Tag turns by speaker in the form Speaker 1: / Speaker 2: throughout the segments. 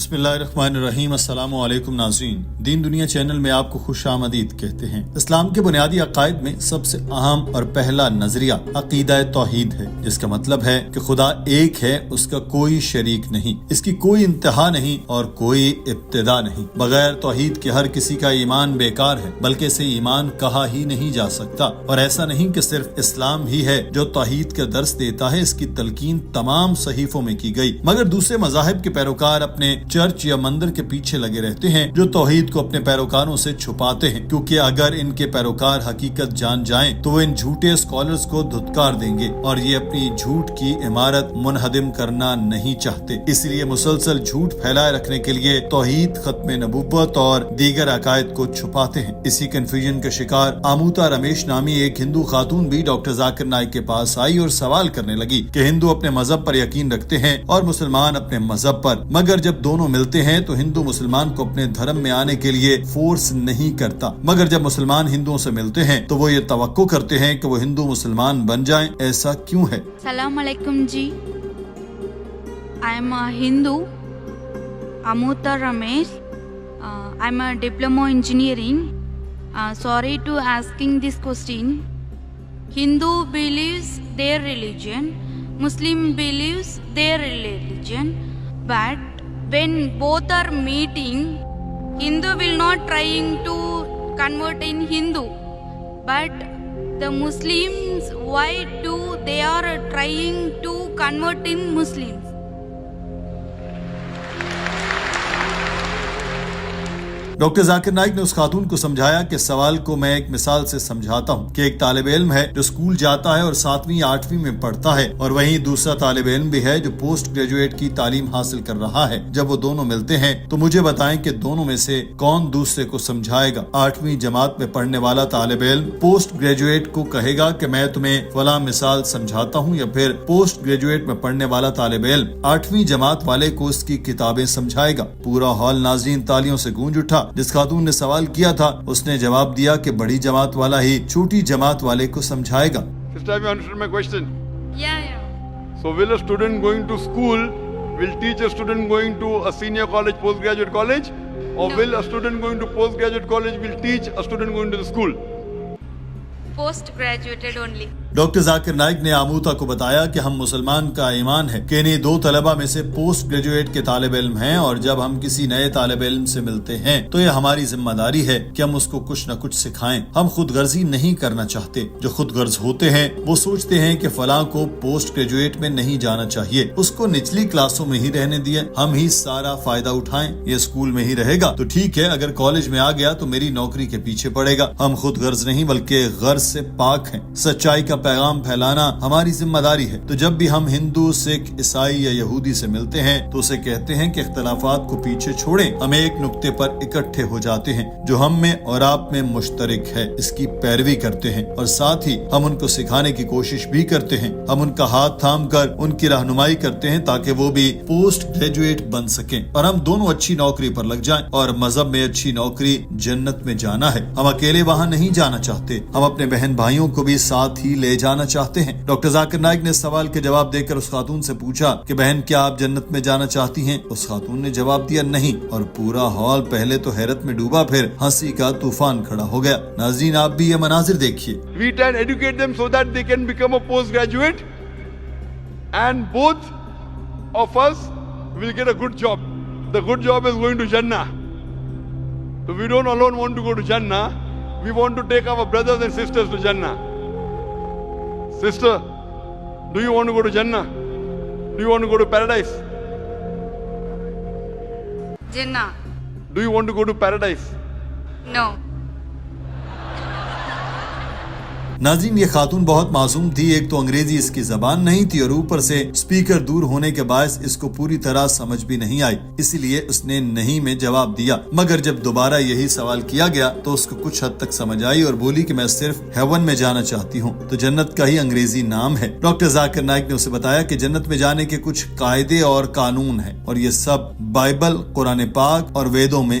Speaker 1: بسم اللہ الرحمن الرحیم۔ السلام علیکم ناظرین، دین دنیا چینل میں آپ کو خوش آمدید کہتے ہیں۔ اسلام کے بنیادی عقائد میں سب سے اہم اور پہلا نظریہ عقیدہ توحید ہے، جس کا مطلب ہے کہ خدا ایک ہے، اس کا کوئی شریک نہیں، اس کی کوئی انتہا نہیں اور کوئی ابتدا نہیں۔ بغیر توحید کے ہر کسی کا ایمان بیکار ہے، بلکہ اسے ایمان کہا ہی نہیں جا سکتا۔ اور ایسا نہیں کہ صرف اسلام ہی ہے جو توحید کا درس دیتا ہے، اس کی تلقین تمام صحیفوں میں کی گئی، مگر دوسرے مذاہب کے پیروکار اپنے چرچ یا مندر کے پیچھے لگے رہتے ہیں جو توحید کو اپنے پیروکاروں سے چھپاتے ہیں، کیونکہ اگر ان کے پیروکار حقیقت جان جائیں تو وہ ان جھوٹے اسکالرز کو دھتکار دیں گے، اور یہ اپنی جھوٹ کی عمارت منہدم کرنا نہیں چاہتے۔ اس لیے مسلسل جھوٹ پھیلائے رکھنے کے لیے توحید، ختم نبوت اور دیگر عقائد کو چھپاتے ہیں۔ اسی کنفیوژن کا شکار آموتا رمیش نامی ایک ہندو خاتون بھی ڈاکٹر ذاکر نائک کے پاس آئی اور سوال کرنے لگی کہ ہندو اپنے مذہب پر یقین رکھتے ہیں اور مسلمان اپنے مذہب پر، مگر جب دونوں ملتے ہیں تو ہندو مسلمان کو اپنے دھرم میں آنے کے لیے فورس نہیں کرتا، مگر جب مسلمان ہندوؤں سے ملتے ہیں تو وہ یہ توقع کرتے ہیں کہ وہ ہندو مسلمان بن جائیں۔ ایسا کیوں ہے؟
Speaker 2: السلام علیکم جی، I am a Hindu, Amuta Ramesh. I am a diploma engineering. Sorry to asking this question. Hindu believes their religion, Muslim believes their religion, but when both are meeting, Hindu will not trying to convert in Hindu, but the Muslims, why do they are trying to convert in Muslims?
Speaker 1: Doctor Zakir Naik نے اس خاتون کو سمجھایا کہ سوال کو میں ایک مثال سے سمجھاتا ہوں کہ ایک طالب علم ہے جو اسکول جاتا ہے اور 7ویں 8ویں میں پڑھتا ہے، اور وہیں دوسرا طالب علم بھی ہے جو پوسٹ گریجویٹ کی تعلیم حاصل کر رہا ہے۔ جب وہ دونوں ملتے ہیں تو مجھے بتائیں کہ دونوں میں سے کون دوسرے کو سمجھائے گا؟ 8ویں جماعت میں پڑھنے والا طالب علم پوسٹ گریجویٹ کو کہے گا کہ میں تمہیں فلاں مثال سمجھاتا ہوں، یا پھر پوسٹ گریجویٹ میں پڑھنے والا طالب علم 8ویں جماعت والے کو اس کی کتابیں سمجھائے گا؟ پورا ہال ناظرین تالیوں سے گونج اٹھا۔ جس خاتون نے سوال کیا تھا اس نے جواب دیا کہ بڑی جماعت والا ہی چھوٹی جماعت والے کو سمجھائے گا۔
Speaker 3: Sister, have you understood my question?
Speaker 2: Yeah.
Speaker 3: So will a student going to school will teach a student going to a senior college, postgraduate college? Or
Speaker 2: No.
Speaker 3: will a student going to postgraduate college will teach a student going to the school?
Speaker 2: Post-graduated only.
Speaker 1: Doctor Zakir Naik نے آموتا کو بتایا کہ ہم مسلمان کا ایمان ہے کہ انہیں 2 طلبہ میں سے پوسٹ گریجویٹ کے طالب علم ہیں، اور جب ہم کسی نئے طالب علم سے ملتے ہیں تو یہ ہماری ذمہ داری ہے کہ ہم اس کو کچھ نہ کچھ سکھائیں۔ ہم خود غرضی نہیں کرنا چاہتے۔ جو خود غرض ہوتے ہیں وہ سوچتے ہیں کہ فلاں کو پوسٹ گریجویٹ میں نہیں جانا چاہیے، اس کو نچلی کلاسوں میں ہی رہنے دیا، ہم ہی سارا فائدہ اٹھائیں، یہ اسکول میں ہی رہے گا تو ٹھیک ہے، اگر کالج میں آ گیا تو میری نوکری کے پیچھے پڑے گا۔ ہم خود غرض نہیں بلکہ غرض سے پاک ہیں۔ سچائی کا پیغام پھیلانا ہماری ذمہ داری ہے۔ تو جب بھی ہم ہندو، سکھ، عیسائی یا یہودی سے ملتے ہیں تو اسے کہتے ہیں کہ اختلافات کو پیچھے چھوڑیں، ہم ایک نقطے پر اکٹھے ہو جاتے ہیں جو ہم میں اور آپ میں مشترک ہے، اس کی پیروی کرتے ہیں، اور ساتھ ہی ہم ان کو سکھانے کی کوشش بھی کرتے ہیں۔ ہم ان کا ہاتھ تھام کر ان کی رہنمائی کرتے ہیں تاکہ وہ بھی پوسٹ گریجویٹ بن سکیں، اور ہم دونوں اچھی نوکری پر لگ جائیں۔ اور مذہب میں اچھی نوکری جنت میں جانا ہے، ہم اکیلے وہاں نہیں جانا چاہتے، ہم اپنے بہن بھائیوں کو بھی ساتھ ہی لے جانا چاہتے ہیں۔ ڈاکٹر ذاکر نائک نے سوال کے جواب دے کر اس خاتون سے پوچھا کہ بہن کیا آپ جنت میں جانا چاہتی ہیں؟ اس خاتون نے جواب دیا نہیں، اور پورا ہال پہلے تو حیرت میں ڈوبا، پھر ہنسی کا طوفان کھڑا ہو گیا۔ ناظرین آپ بھی یہ مناظر دیکھیے۔
Speaker 3: We try and educate them so that they can become a postgraduate, and both of us will get a good job. The good job is going to Jannah. So we don't alone want to go to Jannah, we want to take our brothers and sisters to Jannah. Sister, do you want to go to Jannah? Do you want to go to paradise?
Speaker 2: Jinnah.
Speaker 3: Do you want to go to paradise?
Speaker 2: No.
Speaker 1: ناظرین یہ خاتون بہت معصوم تھی، ایک تو انگریزی اس کی زبان نہیں تھی اور اوپر سے اسپیکر دور ہونے کے باعث اس کو پوری طرح سمجھ بھی نہیں آئی، اسی لیے اس نے نہیں میں جواب دیا۔ مگر جب دوبارہ یہی سوال کیا گیا تو اس کو کچھ حد تک سمجھ آئی اور بولی کہ میں صرف ہیون میں جانا چاہتی ہوں، تو جنت کا ہی انگریزی نام ہے۔ ڈاکٹر ذاکر نائک نے اسے بتایا کہ جنت میں جانے کے کچھ قاعدے اور قانون ہیں، اور یہ سب بائبل، قرآن پاک اور ویدوں میں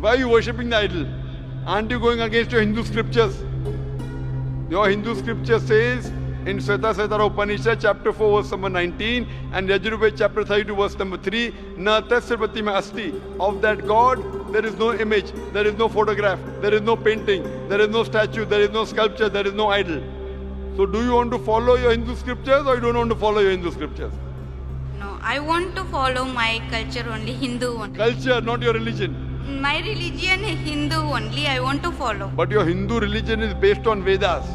Speaker 3: Why are you worshipping the idol? Aren't you going against your Hindu scriptures? Your Hindu scripture says in Svetasvatara Upanishad chapter 4 verse number 19 and Yajurveda chapter 32 verse number 3, Na tasya pratima asti. Of that God there is no image, there is no photograph, there is no painting, there is no statue, there is no sculpture, there is no idol. So do you want to follow your Hindu scriptures or you don't want to follow your Hindu scriptures?
Speaker 2: No, I want to follow my culture only, Hindu only.
Speaker 3: Culture, not your religion.
Speaker 2: My religion is Hindu only, I want to follow.
Speaker 3: But your Hindu religion is based on Vedas.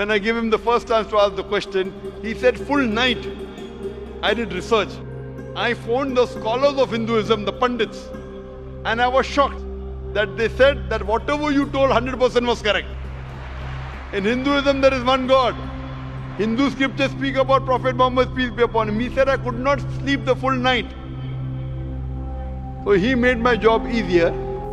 Speaker 3: When I gave him the first chance to ask the question, he said full night I did research. I phoned the scholars of Hinduism, the Pandits, and I was shocked that they said that whatever you told 100% was correct. In Hinduism there is one God. Hindu scriptures speak about Prophet Muhammad, peace be upon him. He said I could not sleep the full night. So he made my job easier.